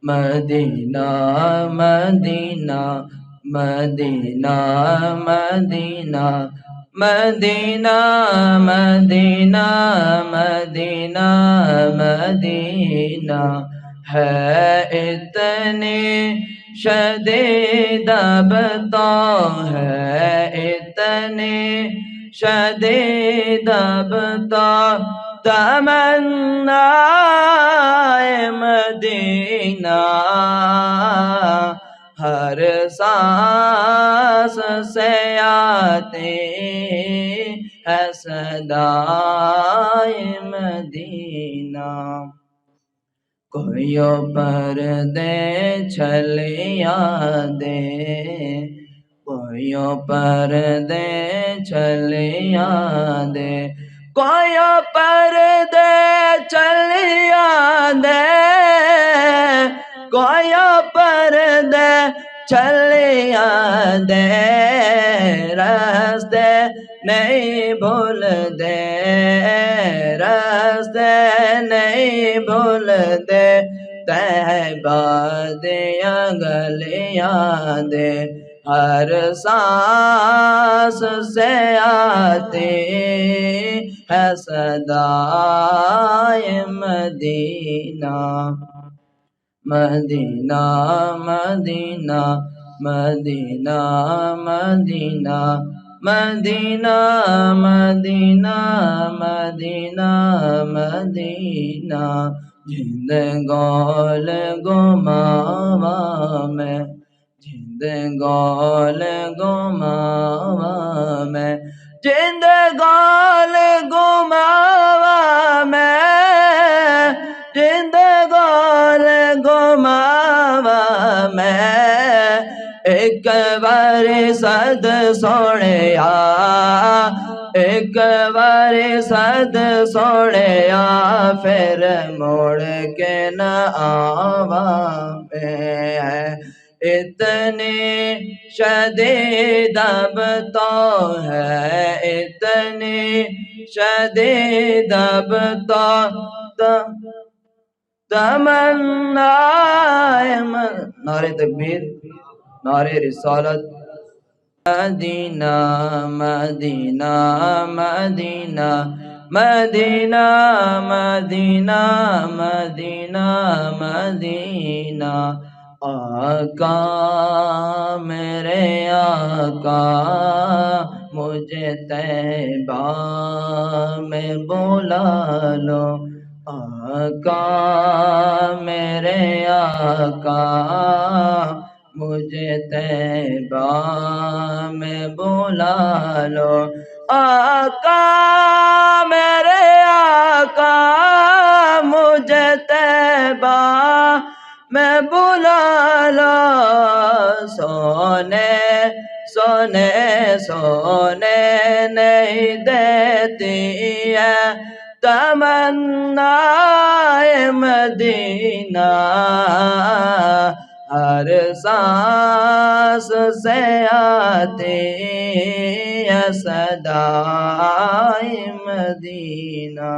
مدینہ مدینہ مدینہ مدینہ مدینہ مدینہ مدینہ مدینہ ہے اتنی شدید بتا ہے اتنی شدید بتا تمنا مدینہ ہر سانس سے آتی ہے صدائے مدینہ کوئی پردے چھلیا دے کوئی پردے چھلیا دے کوئی پردے چھلیا دے کوئی پردے چھلیا دے راستے نہیں بھول دے راستے نہیں بھول دے طیبہ دیا گلیاں دے ہر سانس سے آتی ہے صدائے مدینہ مدینہ مدینہ مدینہ مدینہ مدینہ مدینہ مدینہ مدینہ جند گول گماوا میں جند گول گماوا میں جند گول گماوا میں جند گول گماوا میں ایک بار صد سوڑیا ایک بار صد سوڑیا پھر موڑ کے نہ آوا میں اتنی شدید اب تو ہے اتنی شدید اب تو تمنا نعرہ تکبیر نعرہ رسالت مدینہ مدینہ مدینہ مدینہ مدینہ مدینہ مدینہ آقا میرے آقا مجھے طیبہ میں بلا لو آقا میرے آقا مجھے طیبہ میں بلا لو آقا میرے آقا مجھے طیبہ میں بلا لو سونے سونے سونے نہیں دیتی ہے تمنا مدینہ ہر سانس سے آتی ہے صدائے مدینہ